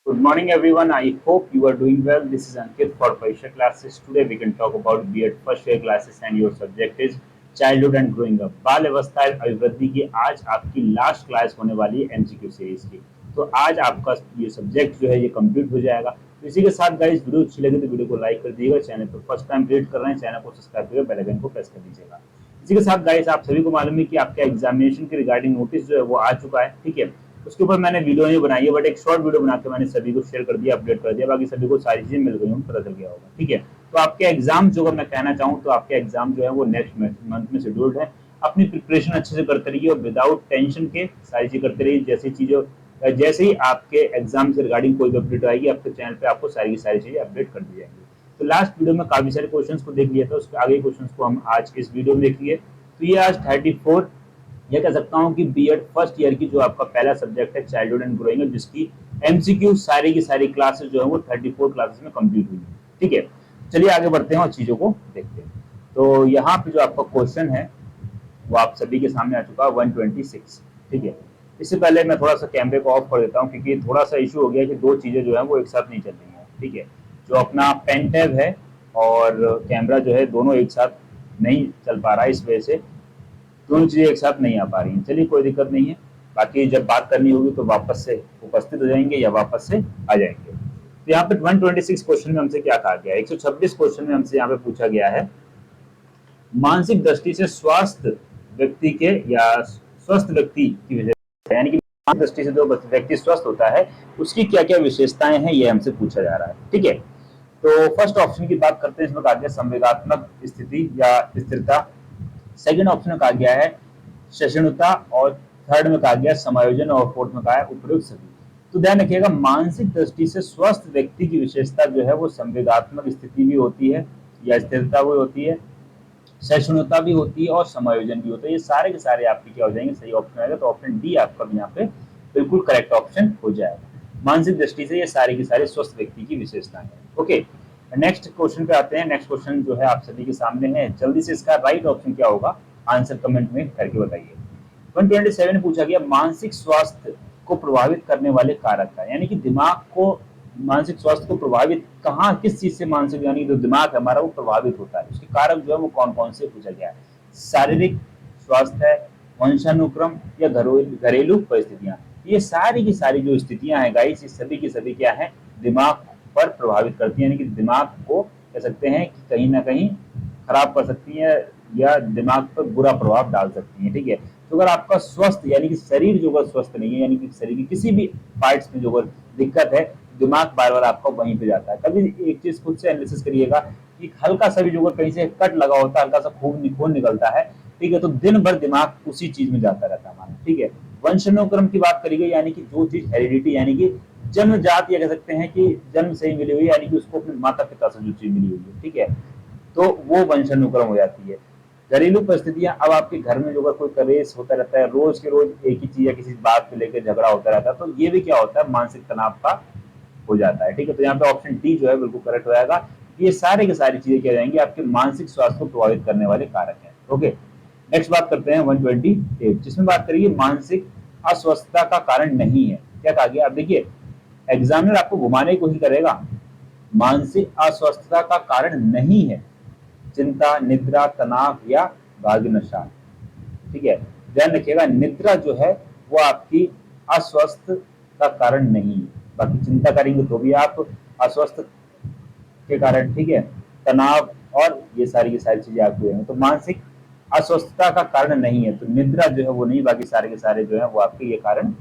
Good morning, everyone. I hope you are doing well. This is Ankit for Paisha classes. Today we can talk about B.Ed first year classes and your subject is Childhood and Growing Up. बाल अवस्था अभिवृद्धि की आज आपकी last class होने वाली है MCQ series की। तो आज आपका ये सब्जेक्ट जो है ये कंप्लीट हो जाएगा। तो इसी के साथ गाइस वीडियो अच्छी लगे तो वीडियो को लाइक कर दीजिएगा। चैनल पर फर्स्ट टाइम विजिट कर रहे हैं चैनल को सब्सक्राइब करके बेल आइकन को प्रेस कर दीजिएगा। इसी के साथ गाइस आप सभी को मालूम है कि आपका एग्जामिनेशन के रिगार्डिंग नोटिस जो है वो आ चुका है। ठीक है, उसके ऊपर मैंने वीडियो नहीं बनाई है बट एक शॉर्ट वीडियो बना के मैंने सभी को शेयर कर दिया, अपडेट कर दिया। बाकी सभी को सारी चीजें मिल गई होंगी, पता चल गया होगा। ठीक है, तो आपके एग्जाम जो अगर मैं कहना चाहूँ तो आपके एग्जाम जो है वो नेक्स्ट मंथ में शेड्यूल्ड है। अपनी प्रिपरेशन अच्छे से करते रहिए और विदाउट टेंशन के सारी चीज करते रहिए। जैसे ही आपके एग्जाम से रिगार्डिंग कोई भी अपडेट आएगी आपके चैनल पे आपको सारी की सारी चीजें अपडेट कर दी जाएंगी। तो लास्ट वीडियो में काफी सारे क्वेश्चंस को देख लिया था, उसके आगे क्वेश्चंस को हम आज इस वीडियो में देखेंगे। तो ये आज 34 यह कह सकता हूं कि बीएड फर्स्ट ईयर की जो आपका पहला सब्जेक्ट है चाइल्डहुड एंड ग्रोइंग अप, जिसकी एमसीक्यू सारी की सारी क्लासेस जो है वो 34 क्लासेस में कंप्लीट हुई है। ठीक है, चलिए आगे बढ़ते हैं और चीजों को देखते हैं। तो यहाँ पे जो आपका क्वेश्चन है वो आप सभी के सामने आ चुका है 126। ठीक है, इससे पहले मैं थोड़ा सा कैमरे को ऑफ कर देता हूँ क्योंकि थोड़ा सा इशू हो गया कि दो चीजें जो है वो एक साथ नहीं चल रही है। ठीक है, जो अपना पेन टैब है और कैमरा जो है दोनों एक साथ नहीं चल पा रहा है, इस वजह से दोनों चीजें एक साथ नहीं आ पा रही हैं। चलिए कोई दिक्कत नहीं है, बाकी जब बात करनी होगी तो वापस से उपस्थित हो जाएंगे या वापस से आ जाएंगे। तो यहाँ पे 126 क्वेश्चन में हमसे क्या कहा गया है, 126 क्वेश्चन में हमसे यहाँ पे पूछा गया है मानसिक दृष्टि से स्वस्थ व्यक्ति के या स्वस्थ व्यक्ति की विशेषता, यानी कि मानसिक दृष्टि से जो व्यक्ति स्वस्थ होता है उसकी क्या क्या विशेषताएं हैं ये हमसे पूछा जा रहा है। ठीक है, तो फर्स्ट ऑप्शन की बात करते हैं, इसमें कहा गया संवेगात्मक स्थिति या स्थिरता। सेकंड ऑप्शन में कहा गया है सहिष्णुता और थर्ड में कहा गया समायोजन और फोर्थ में कहा है उपयुक्त सभी। तो ध्यान रखिएगा, मानसिक दृष्टि से स्वस्थ व्यक्ति की विशेषता जो है वो संवेगात्मक स्थिति भी होती है या स्थिरता भी होती है, सहिष्णुता भी होती है और समायोजन भी होता है। ये सारे के सारे आपके क्या हो जाएंगे, सही ऑप्शन आएगा। तो ऑप्शन डी आपका यहाँ पे बिल्कुल करेक्ट ऑप्शन हो जाएगा। मानसिक दृष्टि से ये सारी की सारी स्वस्थ व्यक्ति की विशेषताएं हैं। ओके, नेक्स्ट क्वेश्चन पे आते हैं। नेक्स्ट क्वेश्चन जो है आप सभी के सामने है, जल्दी से इसका राइट ऑप्शन क्या होगा आंसर कमेंट में करके बताइए। 127 पूछा गया मानसिक स्वास्थ्य को प्रभावित करने वाले कारक का, यानी कि दिमाग को मानसिक स्वास्थ्य को प्रभावित कहाँ किस चीज से मानसिक यानी कि जो दिमाग है हमारा वो प्रभावित होता है, उसके कारक जो है वो कौन कौन से पूछा गया है। शारीरिक स्वास्थ्य है, वंशानुक्रम या घरेलू परिस्थितियां। ये सारी की सारी जो स्थितियां हैं गाइस, ये सभी की सभी क्या है दिमाग पर प्रभावित करती है, यानी कि दिमाग को कह सकते हैं कि कहीं ना कहीं खराब कर सकती है या दिमाग पर बुरा प्रभाव डाल सकती है। ठीक है, तो अगर आपका स्वस्थ यानी कि शरीर जो अगर स्वस्थ नहीं है, यानी कि शरीर की किसी भी पार्ट्स में जो अगर दिक्कत है, दिमाग बार बार आपका वहीं पे जाता है। कभी एक चीज खुद से एनालिसिस करिएगा कि हल्का सा भी जो अगर कहीं से कट लगा होता है, हल्का सा खून निकलता है, ठीक है, तो दिन भर दिमाग उसी चीज में जाता रहता है हमारा। ठीक है, वंशानुक्रम की बात करी गई, यानी कि जो चीज हेरिडिटी यानी कि जन्मजात या कह सकते हैं कि जन्म से ही मिली हुई, यानी कि उसको अपने माता पिता से जो चीज मिली हुई है। ठीक है, तो वो वंशानुक्रम हो जाती है। घरेलू परिस्थितियां, अब आपके घर में जो अगर कोई कलेश होता रहता है, रोज के रोज एक ही चीज या किसी बात को लेकर झगड़ा होता रहता है, तो ये भी क्या होता है मानसिक तनाव का हो जाता है। ठीक है, तो यहाँ पे ऑप्शन डी जो है बिल्कुल करेक्ट हो जाएगा। ये सारे की सारी चीजें क्या जाएंगी आपके मानसिक स्वास्थ्य को प्रभावित करने वाले कारक हैं। ओके, नेक्स्ट बात करते हैं 128, जिसमें बात करिए मानसिक अस्वस्थता का कारण नहीं है। क्या कहा गया, अब देखिए एग्जामिनर आपको घुमाने की कोशिश करेगा। मानसिक अस्वस्थता का कारण नहीं है चिंता, निद्रा, तनाव या भाग्य नशा। ठीक है, ध्यान रखिएगा, निद्रा जो है वो आपकी अस्वस्थ का कारण नहीं है। बाकी चिंता करेंगे तो भी आप अस्वस्थ के कारण, ठीक है, तनाव और ये सारी की सारी चीजें आपको हैं, तो मानसिक अस्वस्थता का कारण नहीं है। तो निद्रा जो है वो नहीं, बाकी सारे के सारे जो है वो आपके ये कारण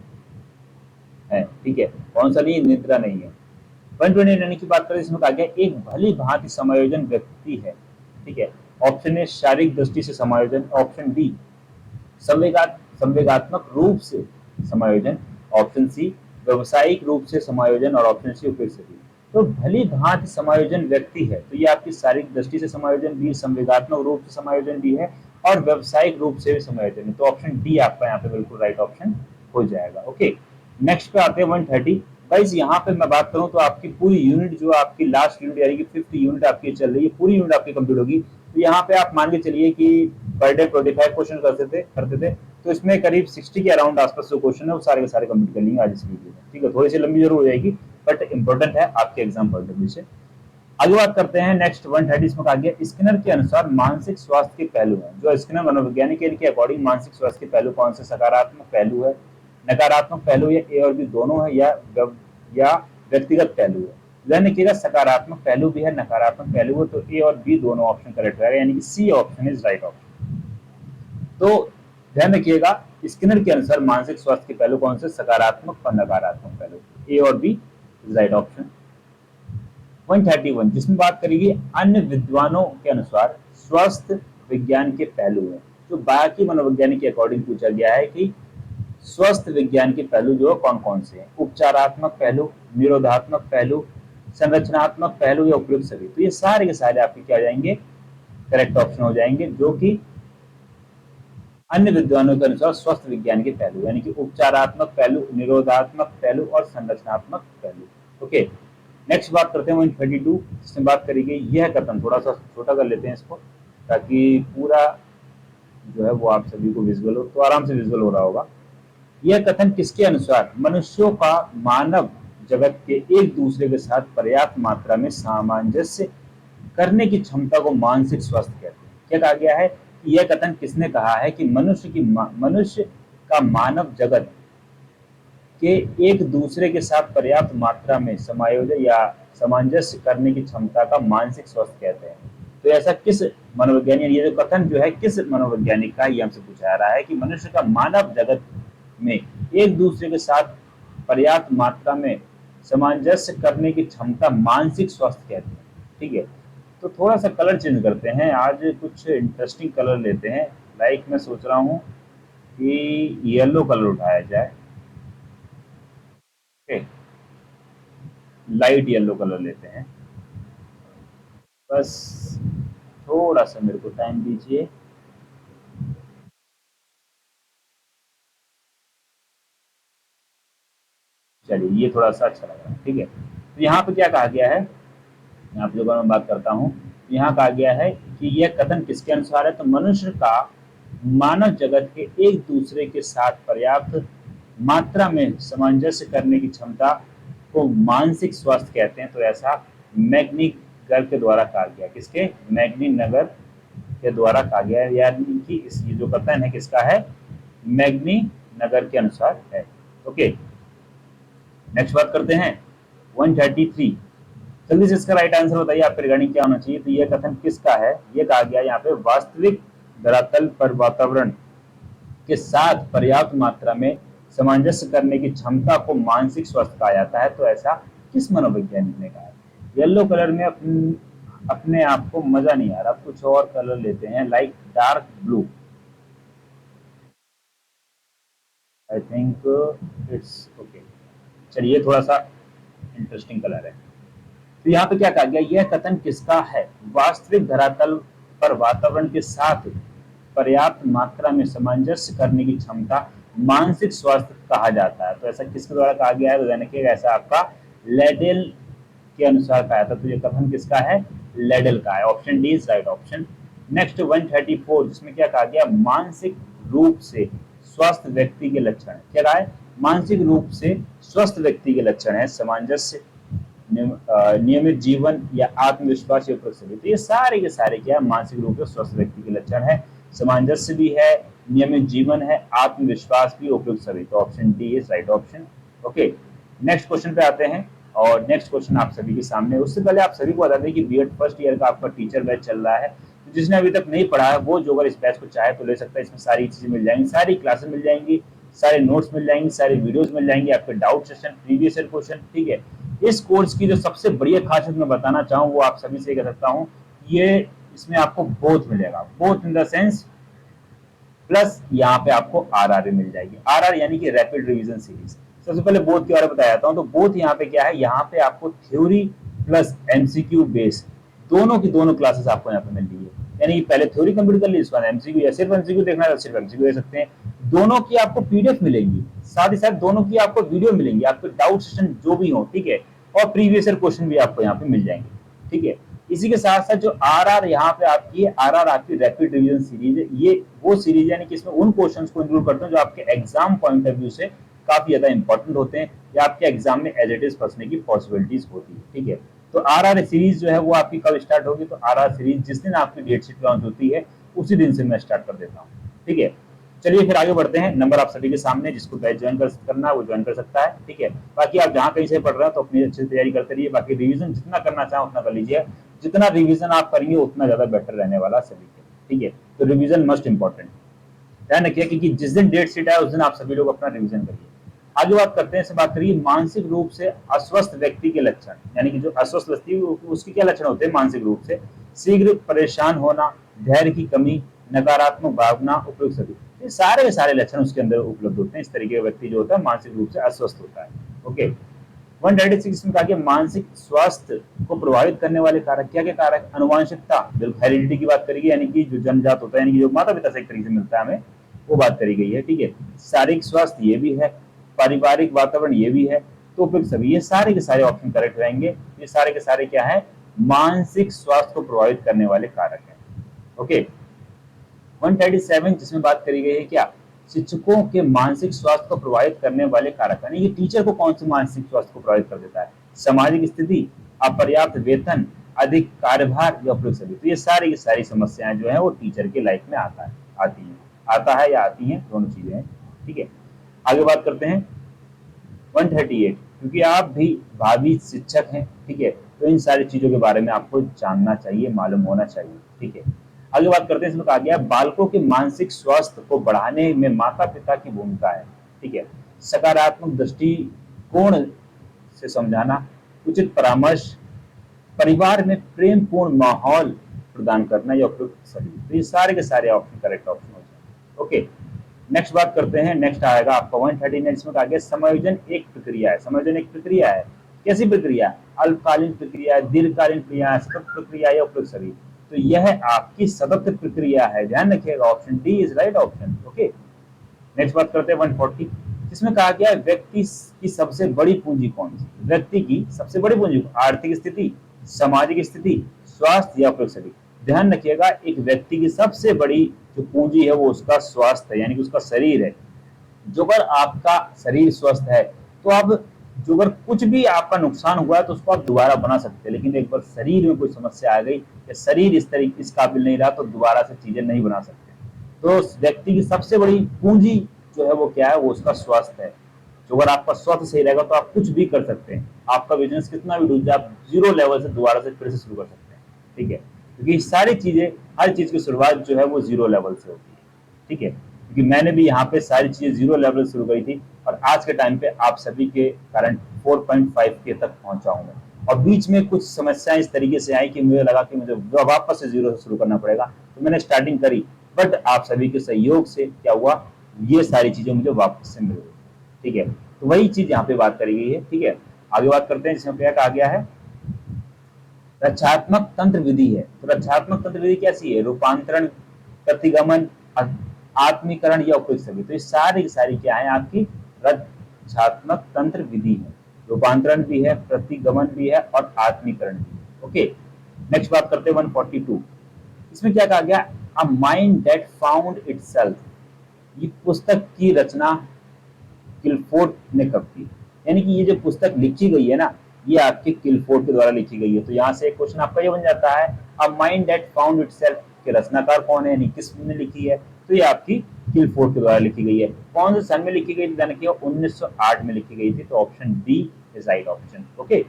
है। ठीक है, कौन सा नहीं, निद्रा नहीं है। 129 की बात करें, इसमें कहा गया एक भली भांति समायोजन व्यक्ति है। ठीक है, ऑप्शन ए शारीरिक दृष्टि से समायोजन, ऑप्शन बी संवेगात्मक रूप से समायोजन, ऑप्शन सी व्यवसायिक रूप से समायोजन और ऑप्शन सी उपयुक्त सभी। तो भली भांति समायोजन व्यक्ति है, तो ये आपकी शारीरिक दृष्टि से समायोजन भी, संवेगात्मक रूप से समायोजन भी है और व्यवसायिक रूप से भी समायोजन है। तो ऑप्शन डी आपका यहाँ पे बिल्कुल राइट ऑप्शन हो जाएगा। ओके, नेक्स्ट पे आते हैं 130। गाइस यहाँ पे मैं बात करूं तो आपकी पूरी यूनिट जो आपकी लास्ट यूनिट यानी कि 5th यूनिट आपकी चल रही है, पूरी यूनिट आपकी कंप्लीट होगी। तो यहाँ पे आप मान के चलिए कि पर डे 25 क्वेश्चन करते थे, तो इसमें करीब 60 के अराउंड आसपास जो क्वेश्चन है वो सारे के सारे कंप्लीट कर लेंगे आज इस वीडियो में। ठीक है, थोड़ी सी लंबी जरूर हो जाएगी बट इंपॉर्टेंट है आपके एग्जाम पॉइंट ऑफ व्यू से। आगे बात करते हैं नेक्स्ट 130 इसमें कहा गया स्किनर के अनुसार मानसिक स्वास्थ्य के पहलू हैं। जो स्किनर मनोवैज्ञानिक के अकॉर्डिंग मानसिक स्वास्थ्य के पहलू कौन से सकारात्मक पहलू है, नकारात्मक पहलू या ए और बी दोनों है, या व्यक्तिगत पहलू है। ध्यान रखिएगा सकारात्मक पहलू भी है नकारात्मक पहलू है, तो ए और बी दोनों ऑप्शन करेक्ट रहेगा, यानी कि C option is right option. तो ध्यान रखिएगा स्किनर के अनुसार मानसिक स्वास्थ्य के पहलू कौन से, सकारात्मक और नकारात्मक पहलू, ए और बी इज राइट ऑप्शन। 131 जिसमें बात करेगी अन्य विद्वानों के अनुसार स्वास्थ्य विज्ञान के पहलू हैं। जो बाकी मनोवैज्ञानिक के अकॉर्डिंग पूछा गया है कि स्वास्थ्य विज्ञान के पहलू जो कौन कौन से हैं, उपचारात्मक पहलू, निरोधात्मक पहलू, संरचनात्मक पहलू या उपयुक्त सभी। तो ये सारे के सारे आपके क्या हो जाएंगे, करेक्ट ऑप्शन हो जाएंगे, जो कि अन्य विद्वानों के अनुसार स्वास्थ्य विज्ञान के पहलू, यानी कि उपचारात्मक पहलू, निरोधात्मक पहलू और संरचनात्मक पहलू। ओके, नेक्स्ट बात करते हैं 132 जिसमें बात करेंगे यह कथन, थोड़ा सा छोटा कर लेते हैं इसको ताकि पूरा जो है वो आप सभी को विजुअल हो, तो आराम से विजुअल हो रहा होगा। यह कथन किसके अनुसार मनुष्यों का मानव जगत के एक दूसरे के साथ पर्याप्त मात्रा में सामंजस्य करने की क्षमता को मानसिक स्वास्थ्य कहते हैं। क्या कहा गया है, यह कथन किसने कहा है कि मनुष्य का मानव जगत के एक दूसरे के साथ पर्याप्त मात्रा में समायोजन या सामंजस्य करने की क्षमता का मानसिक स्वास्थ्य कहते हैं। तो ऐसा किस मनोवैज्ञानिक, ये जो कथन जो है किस मनोवैज्ञानिक का, ये हमसे पूछा जा रहा है कि मनुष्य का मानव जगत में एक दूसरे के साथ पर्याप्त मात्रा में सामंजस्य करने की क्षमता मानसिक स्वास्थ्य कहते हैं। ठीक है, तो थोड़ा सा कलर चेंज करते हैं, आज कुछ इंटरेस्टिंग कलर लेते हैं। लाइक मैं सोच रहा हूँ कि येलो कलर उठाया जाए, लाइट येलो कलर लेते हैं, बस थोड़ा सा मेरे को टाइम दीजिए। चलिए ये थोड़ा सा अच्छा लग रहा है, ठीक है। तो यहाँ पे क्या कहा गया है, यहाँ पे जो मैं बात करता हूँ, यहाँ कहा गया है कि यह कथन किसके अनुसार है, तो मनुष्य का मानव जगत के एक दूसरे के साथ पर्याप्त मात्रा में सामंजस्य करने की क्षमता को मानसिक स्वास्थ्य कहते हैं। तो ऐसा मैग्नीगर के द्वारा कहा गया, किसके, मैग्नीनगर के द्वारा कहा गया है, यानी कि ये जो कथन है किसका है, मैग्नीनगर के अनुसार है। ओके, नेक्स्ट बात करते हैं 133, जल्दी से इसका राइट आंसर बताइए आपके रिगार्डिंग क्या होना चाहिए। तो यह कथन किसका है, ये कहा गया यहाँ पे वास्तविक धरातल पर वातावरण के साथ पर्याप्त मात्रा में सामंजस्य करने की क्षमता को मानसिक स्वास्थ्य कहा जाता है। तो ऐसा किस मनोवैज्ञानिक ने कहा है। येलो कलर में अपने आप को मजा नहीं आ रहा, कुछ और कलर लेते हैं, like dark blue, I think it's okay. चलिए थोड़ा सा इंटरेस्टिंग कलर है। तो यहाँ पे क्या कहा गया, यह कथन किसका है, वास्तविक धरातल पर वातावरण के साथ पर्याप्त मात्रा में सामंजस्य करने की क्षमता मानसिक स्वास्थ्य कहा जाता है। तो ऐसा किसके द्वारा कहा गया है, तो यानी कि ऐसा आपका लेडेल के अनुसार कहा था। तो ये कथन किसका है, लेडेल का है, option D is right option. Next 134 जिसमें क्या कहा गया, मानसिक रूप से स्वस्थ व्यक्ति के लक्षण, क्या कहा है, मानसिक रूप से स्वस्थ व्यक्ति के लक्षण है सामंजस्य, नियमित जीवन या आत्मविश्वास या सभी। तो ये सारे के सारे क्या है, मानसिक रूप से स्वस्थ व्यक्ति के लक्षण है, सामंजस्य भी है, नियमित जीवन है, आत्मविश्वास भी, उपयुक्त सभी। तो option D is right option. Okay, next question पे आते हैं और नेक्स्ट क्वेश्चन आप सभी के सामने। उससे पहले आप सभी को बता दें कि बीएड फर्स्ट ईयर का आपका टीचर बैच चल रहा है। तो जिसने अभी तक नहीं पढ़ा है वो जो अगर इस बैच को चाहे तो ले सकता है। इसमें सारी चीजें मिल जाएंगी, सारी क्लासेस मिल जाएंगी, सारे नोट्स मिल जाएंगे, सारे वीडियोस मिल जाएंगे, आपके doubt session, previous year question. ठीक है, इस कोर्स की जो सबसे बढ़िया खासियत मैं बताना चाहूँ वो आप सभी से कह सकता हूँ, ये इसमें आपको बोथ मिलेगा, both in the sense plus यहाँ पे आपको आरआर मिल जाएगी। आरआर यानी कि रैपिड रिवीजन सीरीज। सबसे पहले बोथ के बारे में बता जाता हूँ। तो बोथ यहाँ पे क्या है, यहाँ पे आपको थ्योरी प्लस एमसीक्यू बेस दोनों की दोनों क्लासेस आपको यहाँ पे मिल रही है। यानी कि पहले थ्योरी कंप्लीट कर ली, उसके बाद एमसीक्यू, या सिर्फ एमसीक्यू देखना है तो सिर्फ एमसीक्यू दे सकते हैं। दोनों की आपको पीडीएफ मिलेंगी, साथ ही साथ दोनों की आपको वीडियो मिलेंगी, आपके डाउट सेशन जो भी हो, ठीक है, और प्रीवियस ईयर क्वेश्चन भी आपको यहाँ पे मिल जाएंगे। ठीक है, इसी के साथ साथ जो आरआर यहाँ पे आपकी आरआर आपकी रैपिड रिवीजन सीरीज है, ये वो सीरीज यानी कि इसमें उन क्वेश्चंस को इंक्लूड करते हैं जो आपके एग्जाम पॉइंट ऑफ व्यू से काफी ज्यादा इंपॉर्टेंट होते हैं या आपके एग्जाम में एज इट इज फंसने की पॉसिबिलिटीज होती है। ठीक है, तो आरआर सीरीज जो है वो आपकी कब स्टार्ट होगी, तो आरआर सीरीज जिस दिन आपकी डेट शीट लॉन्च होती है उसी दिन से मैं स्टार्ट कर देता हूँ। ठीक है, चलिए फिर आगे बढ़ते हैं। नंबर आप सभी के सामने, जिसको बैच ज्वाइन करना है वो ज्वाइन कर सकता है। ठीक है, बाकी आप जहाँ कहीं से पढ़ रहे हैं तो अपनी अच्छी से तैयारी करते रहिए, बाकी रिवीजन जितना करना चाहें उतना कर लीजिए, जितना रिवीजन आप करेंगे उतना ज्यादा बेटर रहने वाला सभी के। ठीक है, तो रिवीजन मस्ट इंपॉर्टेंट, ध्यान रखिए कि जिस दिन डेट शीट है उस दिन आप सभी लोग अपना रिवीजन करिए। आगे बात करते हैं, बात करिए मानसिक रूप से अस्वस्थ व्यक्ति के लक्षण, यानी कि जो अस्वस्थ व्यक्ति उसके क्या लक्षण होते हैं मानसिक रूप से। शीघ्र परेशान होना, धैर्य की कमी, नकारात्मक भावना, उपयुक्त सभी, ये सारे के सारे लक्षण उसके अंदर उपलब्ध होते हैं। इस तरीके का व्यक्ति जो होता है मानसिक रूप से अस्वस्थ होता है। ओके, 136 में कहा गया मानसिक स्वास्थ्य को प्रभावित करने वाले कारक, क्या क्या कारक, अनुवांशिकता, हेरिडिटी की बात करेगी, यानी कि जो जन्मजात होता है, यानी कि जो माता पिता से एक तरीके से मिलता है हमें, वो बात करी गई है। ठीक है, शारीरिक स्वास्थ्य ये भी है, पारिवारिक वातावरण ये भी है, तो फिर सभी ये सारे के सारे ऑप्शन करेक्ट रहेंगे। ये सारे के सारे क्या है, मानसिक स्वास्थ्य को प्रभावित करने वाले कारक है। ओके, 137 जिसमें बात करी गई है क्या, शिक्षकों के मानसिक स्वास्थ्य को प्रभावित करने वाले कारक, यानी कि टीचर को कौन से मानसिक स्वास्थ्य को प्रभावित कर देता है, सामाजिक स्थिति, अपर्याप्त वेतन, अधिक कार्यभार या उपयुक्त सभी। तो ये सारी की सारी समस्याएं जो है वो टीचर के लाइफ में आता है या आती हैं, दोनों चीजें हैं। ठीक है, आगे बात करते हैं 138, क्योंकि आप भी भावी शिक्षक हैं। ठीक है, तो इन सारी चीजों के बारे में आपको जानना चाहिए, मालूम होना चाहिए। ठीक है, आगे बात करते हैं, इसमें कहा गया बालकों के मानसिक स्वास्थ्य को बढ़ाने में माता पिता की भूमिका है। ठीक है, सकारात्मक दृष्टिकोण से समझाना, उचित परामर्श, परिवार में प्रेम पूर्ण माहौल प्रदान करना या उपयुक्त सभी। तो ये सारे के सारे ऑप्शन करेक्ट ऑप्शन हो जाए। ओके, नेक्स्ट बात करते हैं, नेक्स्ट आएगा आपका 139, इसमें कहा गया समायोजन एक प्रक्रिया है। समायोजन एक प्रक्रिया है, कैसी प्रक्रिया, अल्पकालीन प्रक्रिया, दीर्घकालीन प्रक्रिया, सतत प्रक्रिया या उपयुक्त सभी। तो यह आपकी सतत प्रक्रिया है, ध्यान रखिएगा, option D is right option. Okay, next बात करते हैं 140, जिसमें कहा गया है व्यक्ति की सबसे बड़ी पूंजी कौन सी, व्यक्ति की सबसे बड़ी पूंजी, आर्थिक स्थिति, सामाजिक स्थिति, स्वास्थ्य या उपयुक्त सभी। ध्यान रखिएगा, एक व्यक्ति की सबसे बड़ी जो पूंजी है वो उसका स्वास्थ्य है, यानी कि उसका शरीर है। जो अगर आपका शरीर स्वस्थ है तो आप जो अगर कुछ भी आपका नुकसान हुआ है तो उसको आप दोबारा बना सकते हैं, लेकिन एक बार शरीर में कोई समस्या आ गई या शरीर इस तरीके इस काबिल नहीं रहा तो दोबारा से चीजें नहीं बना सकते। तो व्यक्ति की सबसे बड़ी पूंजी जो है वो क्या है, वो उसका स्वास्थ्य है। जो अगर आपका स्वास्थ्य सही रहेगा तो आप कुछ भी कर सकते हैं, आपका बिजनेस कितना भी डूब जाए आप जीरो लेवल से दोबारा से फिर से शुरू कर सकते हैं। ठीक है, क्योंकि सारी चीजें, हर चीज की शुरुआत जो है वो जीरो लेवल से होती है। ठीक है, क्योंकि मैंने भी यहाँ पे सारी चीजें जीरो लेवल से शुरू करी थी और आज के टाइम पे आप सभी के कारण 4.5 के तक पहुंचा हूं मैं। और बीच में कुछ समस्याएं इस तरीके से आई कि मुझे लगा कि मुझे वापस से जीरो से शुरू करना पड़ेगा, तो मैंने स्टार्टिंग करी, बट आप सभी के सहयोग से क्या हुआ, ये सारी चीजें मुझे वापस से मिल गई। ठीक है, तो वही चीज यहाँ पे बात करी गई है। ठीक है, आगे बात करते हैं, जिसमें क्या कहा गया है, रक्षात्मक तंत्र विधि है। तो रक्षात्मक तंत्र विधि कैसी है, रूपांतरण, प्रतिगमन, आत्मीकरण या उपयुक्त सभी। तो ये सारी की सारी क्या है, आपकी रक्षात्मक तंत्र विधि है। रूपांतरण भी है, प्रतिगमन भी है और आत्मीकरण भी है। ओके, नेक्स्ट बात करते हैं 142, इसमें क्या कहा गया, a mind that found itself. ये पुस्तक की रचना किलफोर्ड ने कब की, यानी कि ये जो पुस्तक लिखी गई है ना, ये आपके किलफोर्ड के द्वारा लिखी गई है। तो यहाँ से क्वेश्चन आपका ये बन जाता है, a mind that found itself के रचनाकार कौन है, यानी किस ने लिखी है, तो ये आपकी किलफोर्ड के द्वारा लिखी गई है। कौन से सन में लिखी गई थी, यानी कि 1908 में लिखी गई थी। तो option D is right option. Okay,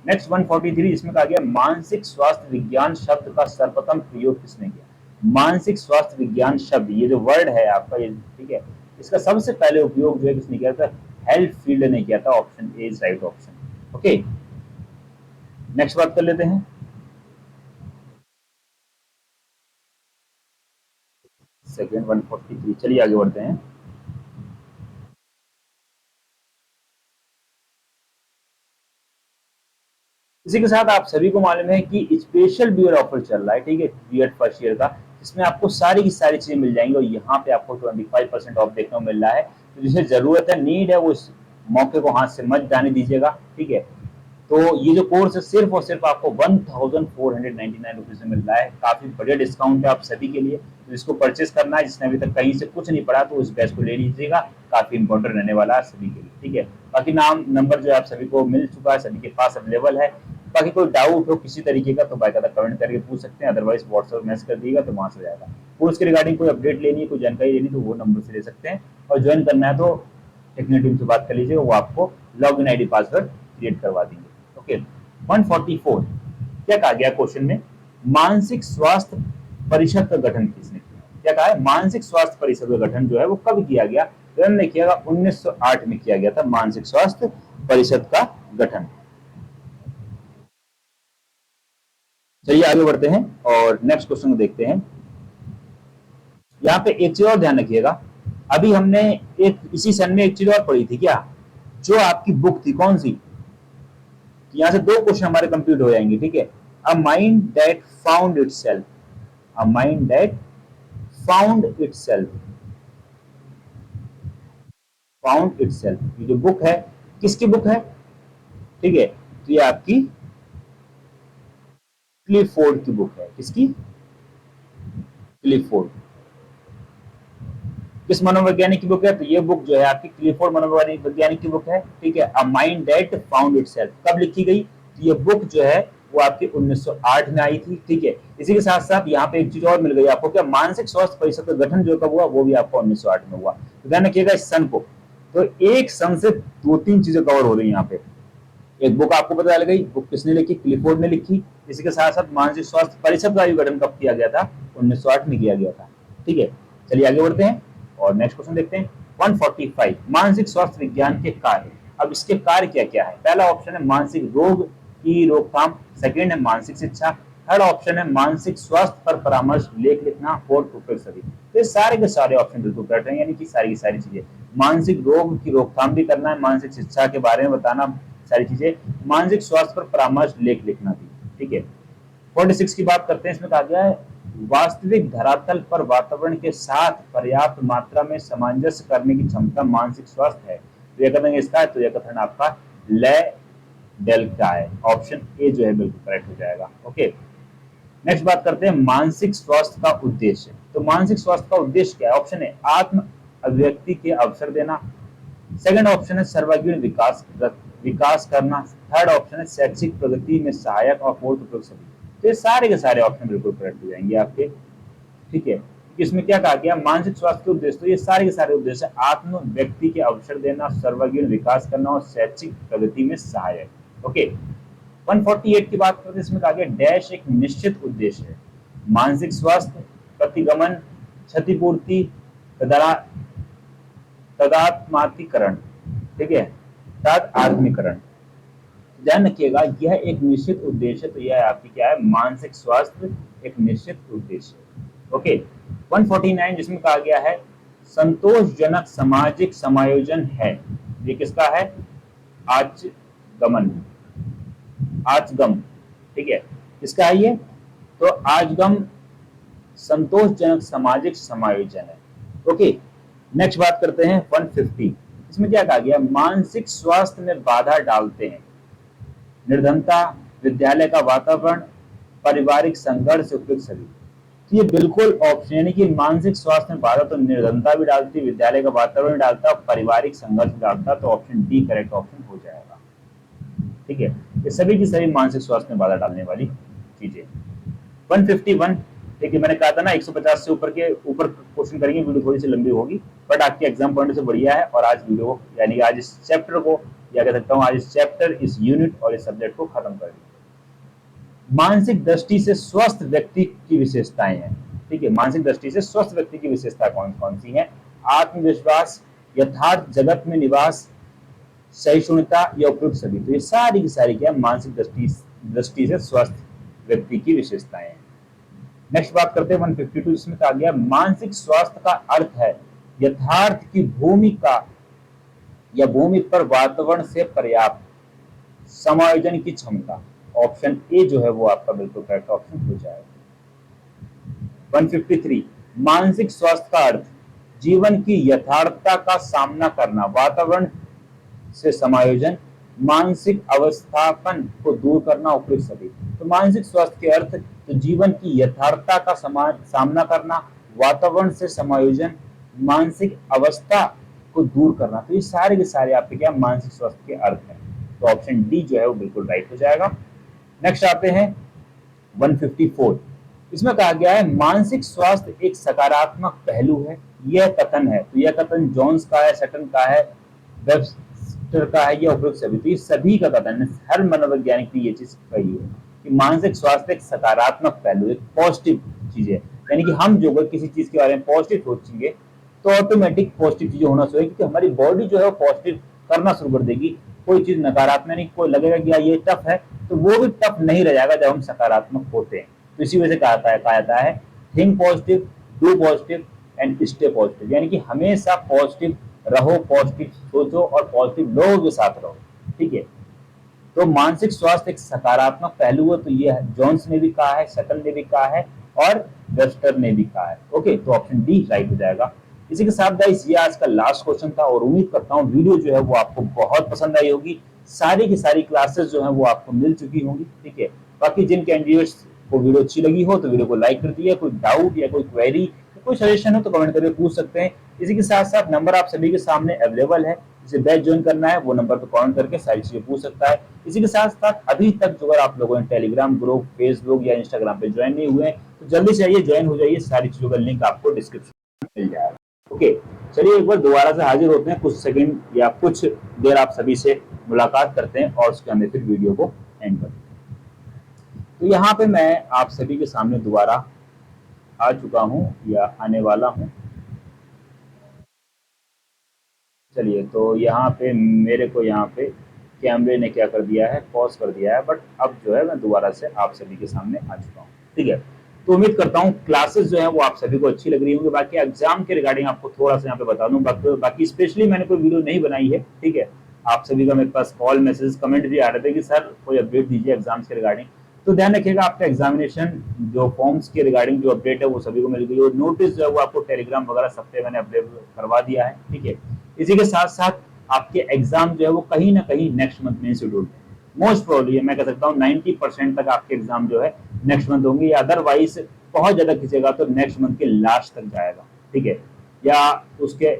next 143, इसमें कहा गया मानसिक स्वास्थ्य विज्ञान शब्द का सर्वप्रथम प्रयोग किसने किया। मानसिक स्वास्थ्य विज्ञान शब्द, ये जो वर्ड है आपका ये, ठीक है, इसका सबसे पहले उपयोग जो है किसने किया था, हेल्फील्ड ने किया था। Option A is right option. Okay, next बात कर लेते हैं, सेकेंड 143, चलिए आगे बढ़ते हैं। इसी के साथ आप सभी को मालूम है कि स्पेशल बीएड ऑफर चल रहा है। ठीक है, बीएड फर्स्ट ईयर का, जिसमें आपको सारी की सारी चीजें मिल जाएंगी और यहाँ पे आपको 25% ऑफ देखने को मिल रहा है। तो जिसे जरूरत है, नीड है, वो इस मौके को हाथ से मत जाने दीजिएगा। ठीक है, तो ये जो कोर्स है सिर्फ और सिर्फ आपको 1499 रुपीज में मिल रहा है। काफी बढ़िया डिस्काउंट है आप सभी के लिए। तो इसको परचेस करना है, जिसने अभी तक कहीं से कुछ नहीं पढ़ा तो उस बैच को ले लीजिएगा, काफी इंपॉर्टेंट रहने वाला है सभी के लिए, ठीक है। बाकी नाम नंबर जो है आप सभी को मिल चुका है, सभी के पास अवेलेबल है। बाकी कोई डाउट हो किसी तरीके का तो बाकायदा कमेंट करके पूछ सकते हैं, अदरवाइज व्हाट्सएप मैसेज कर दिएगा तो वहां से हो जाएगा। कोर्स के रिगार्डिंग कोई अपडेट लेनी है, कोई जानकारी लेनी तो वो नंबर से ले सकते हैं, और ज्वाइन करना है तो टेक्निकल टीम से बात कर लीजिए, वो आपको log in I password create करवा देंगे। ओके, 144 क्या कहा गया क्वेश्चन में, मानसिक स्वास्थ्य परिषद का गठन किसने किया। क्या कहा है, मानसिक स्वास्थ्य परिषद का गठन जो है वो कब किया गया, तो हमने किया 1908 में किया गया था मानसिक स्वास्थ्य परिषद का गठन। चलिए आगे बढ़ते हैं और नेक्स्ट क्वेश्चन को देखते हैं। यहाँ पे एक चीज और ध्यान रखिएगा, अभी हमने एक इसी सन में एक चीज और पढ़ी थी क्या, जो आपकी बुक थी कौन सी, यहां से दो क्वेश्चन हमारे कंप्लीट हो जाएंगे, ठीक है। A mind that found itself, a mind that found itself, found itself, ये जो बुक है किसकी बुक है, ठीक है। तो ये आपकी क्लिफोर्ड की बुक है, किसकी, क्लिफोर्ड, किस मनोवैज्ञानिक की बुक है, तो ये बुक जो है आपकी क्लिफोर्ड मनोवैज्ञानिक की बुक है, ठीक है। A mind that found itself कब लिखी गई, तो ये बुक जो है वो आपकी 1908 में आई थी, ठीक है। इसी के साथ साथ यहाँ पे एक चीज और मिल गई आपको, क्या मानसिक स्वास्थ्य परिषद का गठन जो कब हुआ वो भी आपको 1908 में हुआ। तो ध्यान रखिएगा इस सन को, तो एक सन से दो तीन चीजें कवर हो रही है यहाँ पे। एक बुक आपको पता लग गई, बुक किसने लिखी, क्लिफोर्ड ने लिखी। इसी के साथ साथ मानसिक स्वास्थ्य परिषद का भी गठन कब किया गया था, 1908 में किया गया था, ठीक है। चलिए आगे बढ़ते हैं और नेक्स्ट क्वेश्चन देखते हैं। 145 मानसिक स्वास्थ्य विज्ञान के कार्य। अब इसके कार्य क्या क्या है, पहला ऑप्शन है मानसिक रोग की रोकथाम, सेकेंड है मानसिक शिक्षा, थर्ड ऑप्शन है मानसिक स्वास्थ्य पर परामर्श लेख लिखना, फोर्थ उपयुक्त सभी। तो ये सारे के सारे ऑप्शन बिल्कुल करेक्ट हैं, यानी कि सारी की सारी चीजें, मानसिक रोग की रोकथाम भी करना है, मानसिक शिक्षा के बारे में बताना, सारी चीजें, मानसिक स्वास्थ्य पर परामर्श लेख लिखना भी, ठीक है। 46 की बात करते हैं, इसमें कहा गया है वास्तविक धरातल पर वातावरण के साथ पर्याप्त मात्रा में सामंजस्य करने की क्षमता मानसिक स्वास्थ्य है। तो यह कथन इसका है, तो यह कथन आपका ले डेल का है, ऑप्शन ए जो है बिल्कुल करेक्ट हो जाएगा। ओके, नेक्स्ट बात करते हैं मानसिक स्वास्थ्य का उद्देश्य। तो मानसिक स्वास्थ्य का उद्देश्य क्या है, ऑप्शन है आत्म अभिव्यक्ति के अवसर देना, सेकंड ऑप्शन है सर्वांगीण विकास करना, थर्ड ऑप्शन है शैक्षिक प्रगति में सहायक, और फोर्थ उपयुक्त सभी। तो ये सारे के सारे ऑप्शन बिल्कुल करेक्ट हो जाएंगे आपके, ठीक है। इसमें क्या कहा गया, मानसिक स्वास्थ्य के उद्देश्य, तो ये सारे के सारे उद्देश्य आत्म व्यक्ति के अवसर देना, सर्वांगीण विकास करना और शैक्षिक प्रगति में सहायक। ओके, 148 की बात करते हैं, इसमें कहा गया डैश एक निश्चित उद्देश्य है, मानसिक स्वास्थ्य, प्रतिगमन, क्षतिपूर्ति, तदात्मातीकरण, ठीक है, तदात्मीकरण। ध्यान रखिएगा यह एक निश्चित उद्देश्य, तो यह आपकी क्या है, मानसिक स्वास्थ्य एक निश्चित उद्देश्य। ओके, 149 जिसमें कहा गया है संतोषजनक सामाजिक समायोजन है, ये किसका है, आचगमन, आचगम, ठीक है, किसका है ये, तो आचगम संतोषजनक सामाजिक समायोजन है। ओके, नेक्स्ट बात करते हैं 150, इसमें क्या कहा गया, मानसिक स्वास्थ्य में बाधा डालते हैं निर्धनता, विद्यालय का वातावरण, पारिवारिक संघर्ष, उपयुक्त सभी। तो ये बिल्कुल ऑप्शन, यानी कि मानसिक स्वास्थ्य में बाधा तो निर्धनता भी डालती, विद्यालय का वातावरण डालता और पारिवारिक संघर्ष भी डालता, तो ऑप्शन डी करेक्ट ऑप्शन हो जाएगा, ठीक है। ये सभी की सभी मानसिक स्वास्थ्य में बाधा डालने वाली चीजें। 151, देखिए मैंने कहा था ना 150 से ऊपर के ऊपर क्वेश्चन करेंगे, वीडियो थोड़ी सी लंबी होगी, बट आपके एग्जाम पॉइंट से बढ़िया है, और आज वीडियो यानी आज इस चैप्टर को, या कह सकता हूँ आज इस चैप्टर, इस यूनिट और इस सब्जेक्ट को खत्म कर दिया। मानसिक दृष्टि से स्वस्थ व्यक्ति की विशेषताएं हैं, ठीक है, मानसिक दृष्टि से स्वस्थ व्यक्ति की विशेषता कौन कौन सी है, आत्मविश्वास, यथार्थ जगत में निवास, सहिष्णुता या उपयुक्त सभी। तो ये सारी की सारी क्या मानसिक दृष्टि से स्वस्थ व्यक्ति की विशेषताएं हैं। नेक्स्ट बात करते हैं 152, जिसमें कहा गया मानसिक स्वास्थ्य का अर्थ है यथार्थ की भूमिका या भूमि पर वातावरण से पर्याप्त समायोजन की क्षमता, ऑप्शन ए जो है वो आपका बिल्कुल करेक्ट ऑप्शन हो जाएगा। 153, मानसिक स्वास्थ्य का अर्थ जीवन की यथार्थता का सामना करना, वातावरण से समायोजन, मानसिक अवस्थापन को दूर करना, उपयुक्त सभी। तो मानसिक स्वास्थ्य के अर्थ तो जीवन की यथार्थता का सामना करना, वातावरण से समायोजन, मानसिक अवस्था को दूर करना। तो ये सारे के सारे आपके क्या मानसिक स्वास्थ्य के अर्थ हैं। तो ऑप्शन डी जो है वो बिल्कुल राइट हो जाएगा। नेक्स्ट आते हैं 154। इसमें कहा गया है मानसिक स्वास्थ्य एक सकारात्मक पहलू है। यह कथन है, तो यह कथन जॉन्स का है, सटन का है, वेबस्टर का है, या उपयुक्त सभी। तो ये सभी का कथन है, हर मनोवैज्ञानिक ने ये चीज कही है कि मानसिक स्वास्थ्य एक सकारात्मक पहलू, एक पॉजिटिव चीज है। यानी कि हम जो किसी चीज के बारे में पॉजिटिव सोचेंगे तो ऑटोमेटिक पॉजिटिव चीजें होना शुरू, क्योंकि हमारी बॉडी जो है वो पॉजिटिव करना शुरू कर देगी। कोई चीज नकारात्मक नहीं, कोई लगेगा कि यार ये टफ है, तो वो भी टफ नहीं रह जाएगा जब हम सकारात्मक होते हैं। तो इसी वजह से कहा जाता है think positive, do positive and stay positive. यानी कि हमेशा पॉजिटिव रहो, पॉजिटिव सोचो और पॉजिटिव लोगों के साथ रहो। ठीक है, तो मानसिक स्वास्थ्य एक सकारात्मक पहलू है, तो ये जॉन्स ने भी कहा है, सकल ने भी कहा है और वेस्टर ने भी कहा है। ओके, तो ऑप्शन डी राइट हो जाएगा। इसी के साथ गाइस ये आज का लास्ट क्वेश्चन था और उम्मीद करता हूँ वीडियो जो है वो आपको बहुत पसंद आई होगी। सारी की सारी क्लासेस जो है वो आपको मिल चुकी होंगी। ठीक है, बाकी जिन कैंडिडेट्स को वीडियो अच्छी लगी हो तो वीडियो को लाइक कर दिया। कोई डाउट या कोई क्वेरी, कोई सजेशन हो तो कमेंट करके पूछ सकते हैं। इसी के साथ साथ नंबर आप सभी के सामने अवेलेबल है, जिसे बैच ज्वाइन करना है वो नंबर पर कमेंट करके सारी चीजें पूछ सकता है। इसी के साथ साथ अभी तक जो अगर आप लोगों ने टेलीग्राम ग्रुप, फेसबुक या इंस्टाग्राम पे ज्वाइन नहीं हुए हैं तो जल्दी से आइए, ज्वाइन हो जाइए। सारी चीजों का लिंक आपको डिस्क्रिप्शन में मिल जाएगा। ओके, चलिए एक बार दोबारा से हाजिर होते हैं, कुछ सेकंड या कुछ देर आप सभी से मुलाकात करते हैं और उसके अंदर फिर वीडियो को एंड करते हैं। तो यहाँ पे मैं आप सभी के सामने दोबारा आ चुका हूँ या आने वाला हूँ। चलिए, तो यहाँ पे मेरे को यहाँ पे कैमरे ने क्या कर दिया है, पॉज कर दिया है, बट अब जो है मैं दोबारा से आप सभी के सामने आ चुका हूँ। ठीक है, तो उम्मीद करता हूँ क्लासेस जो है वो आप सभी को अच्छी लग रही होंगी। बाकी एग्जाम के रिगार्डिंग आपको थोड़ा सा यहाँ पे बता दूं, बाकी स्पेशली मैंने कोई वीडियो नहीं बनाई है। ठीक है, आप सभी का मेरे पास कॉल, मैसेज, कमेंट भी आ रहे थे कि सर कोई अपडेट दीजिए एग्जाम्स के रिगार्डिंग। तो ध्यान रखिएगा, आपका एग्जामिनेशन जो फॉर्म्स के रिगार्डिंग जो अपडेट है वो सभी को मिल गई और नोटिस जो है वो आपको टेलीग्राम वगैरह सब पे मैंने अपडेट करवा दिया है। ठीक है, इसी के साथ साथ आपके एग्जाम जो है वो कहीं ना कहीं नेक्स्ट मंथ में शेड्यूल मोस्ट प्रोबेबली मैं कह सकता हूँ 90% तक आपके एग्जाम जो है नेक्स्ट मंथ होंगे, या अदरवाइज बहुत ज्यादा खींचेगा तो नेक्स्ट मंथ के लास्ट तक जाएगा। ठीक है, या उसके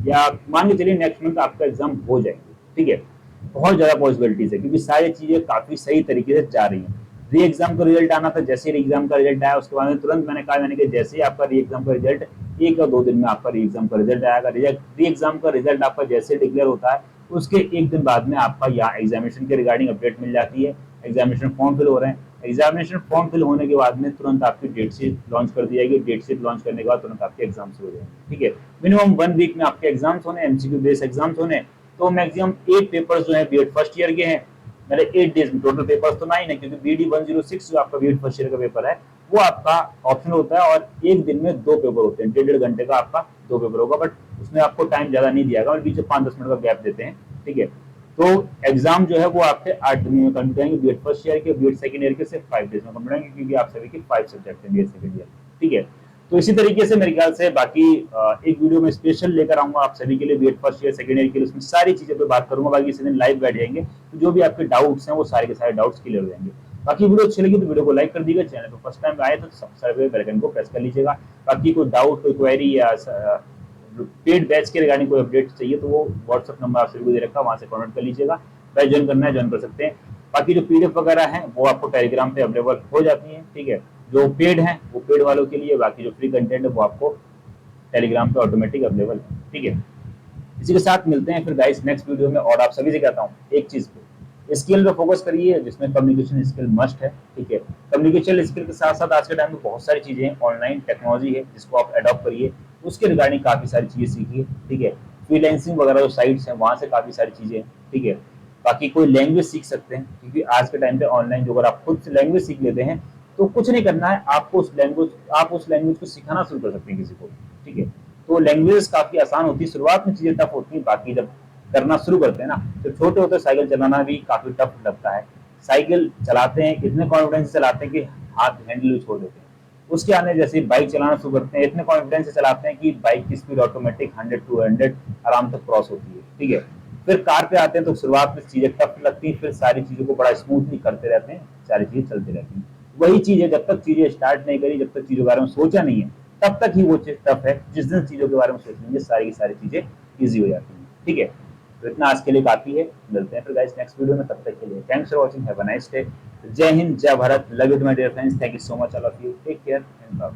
या मान के चलिए नेक्स्ट मंथ आपका एग्जाम हो जाएंगे। ठीक है, बहुत ज्यादा पॉसिबिलिटीज है क्योंकि सारी चीजें काफी सही तरीके से जा रही हैं। री एग्जाम का रिजल्ट आना था, जैसे री एग्जाम का रिजल्ट आया उसके बाद में तुरंत मैंने कहा जैसे ही आपका री एग्जाम का रिजल्ट 1 या 2 दिन में आपका री एग्जाम का रिजल्ट आएगा। री एग्जाम का रिजल्ट आपका जैसे डिक्लेयर होता है उसके 1 दिन बाद में आपका यहाँ एग्जामिनेशन के रिगार्डिंग अपडेट मिल जाती है। एग्जामिनेशन फॉर्म फिल हो रहे हैं, एग्जामिनेशन फॉर्म फिल होने के बाद में तुरंत आपकी डेट शीट लॉन्च कर दी जाएगी। डेट शीट लॉन्च करने के बाद तुरंत आपके एग्जाम शुरू हो जाएंगे। ठीक है, मिनिमम 1 वीक में आपके एग्जाम्स होने, एमसीक्यू बेस्ड एग्जाम्स होने। तो मैक्सिमम 8 पेपर्स जो है बीएड फर्स्ट ईयर के हैं, मेरे 8 डेज में टोटल पेपर्स तो 9 है क्योंकि बीडी 106 जो आपका बीएड फर्स्ट ईयर का पेपर है वो आपका ऑप्शन होता है और एक दिन में 2 पेपर होते हैं, 1.5 घंटे का आपका 2 पेपर होगा, बट उसमें आपको टाइम ज्यादा नहीं दिया जाएगा, बीच में 5-10 मिनट का गैप देते हैं। ठीक है, तो एग्जाम जो है वो आपके 8 दिन में कंप्लीट करेंगे, बीएड फर्स्ट ईयर के, बीएड सेकंड ईयर के सिर्फ 5 डेज में कंप्लीट करेंगे क्योंकि आप सभी के 5 सब्जेक्ट हैं बीएड सेकंड ईयर। ठीक है, तो इसी तरीके से मेरे ख्याल से बाकी एक वीडियो में स्पेशल लेकर आऊंगा आप सभी के लिए B Ed first year second year के लिए, उसमें सारी चीजें पे बात करूंगा। बाकी इसी दिन लाइव बैठ जाएंगे तो जो भी आपके डाउट्स हैं वो सारे के सारे डाउट्स क्लियर हो जाएंगे। बाकी वीडियो अच्छी लगी तो वीडियो को लाइक कर दीजिएगा, चैनल पर फर्स्ट टाइम आए तो सब्सक्राइब बेल आइकन को प्रेस कर लीजिएगा। बाकी कोई डाउट, कोई क्वेरी या पेड बैच के रिगार्डिंग कोई अपडेट चाहिए तो वो व्हाट्सएप नंबर आप सभी को दे रखा है, वहां से कॉन्टेक्ट कर लीजिएगा। बैच ज्वाइन करना है ज्वाइन कर सकते हैं। बाकी जो पीडीएफ वगैरह है वो आपको टेलीग्राम पे अवेलेबल हो जाती है। ठीक है, जो पेड है वो पेड वालों के लिए, बाकी जो फ्री कंटेंट है वो आपको टेलीग्राम पे ऑटोमेटिक अवेलेबल है। ठीक है, इसी के साथ मिलते हैं फिर गाइस नेक्स्ट वीडियो में। और आप सभी से कहता हूँ एक चीज पे, स्किल पे फोकस करिए जिसमें कम्युनिकेशन स्किल मस्ट है। ठीक है, कम्युनिकेशन स्किल के साथ साथ आज के टाइम में बहुत सारी चीजें हैं, ऑनलाइन टेक्नोलॉजी है जिसको आप अडॉप्ट करिए, उसके रिगार्डिंग काफी सारी चीजें सीखिए। ठीक है, फ्रीलांसिंग वगैरह जो साइट्स हैं वहां से काफी सारी चीजें हैं। ठीक है, बाकी कोई लैंग्वेज सीख सकते हैं क्योंकि आज के टाइम पे ऑनलाइन जो अगर आप खुद से लैंग्वेज सीख लेते हैं तो कुछ नहीं करना है आपको, आप उस लैंग्वेज को सिखाना शुरू कर सकते हैं किसी को। ठीक है, तो लैंग्वेज काफी आसान होती है, शुरुआत में चीजें टफ होती है, बाकी जब करना शुरू करते हैं ना तो छोटे होते साइकिल चलाना भी काफी टफ लगता है। साइकिल चलाते हैं इतने कॉन्फिडेंस से चलाते हैं कि हाथ हैंडल छोड़ देते हैं, उसके आने जैसे बाइक चलाना शुरू करते हैं इतने कॉन्फिडेंस से चलाते हैं कि बाइक की स्पीड ऑटोमेटिक 100 to 100 आराम से क्रॉस होती है। ठीक है, फिर कार पे आते हैं तो शुरुआत में चीजें टफ लगती हैं, फिर सारी चीजों को बड़ा स्मूथली करते रहते हैं, सारी चीजें चलती रहती हैं। वही चीज है, जब तक चीजें स्टार्ट नहीं करी, जब तक चीजों के बारे में सोचा नहीं है, तब तक ही वो चीज टफ है। जिस दिन चीजों के बारे में सोच लेंगे, सारी की सारी चीजें ईजी हो जाती हैं। ठीक है, तो इतना आज के लिए काफी है। मिलते हैं फिर गाइस नेक्स्ट वीडियो में, तब तक के लिए thanks for watching, have a nice day. जय हिंद, जय Bharat, love you to my dear friends, thank you so much all of you, take care and bye.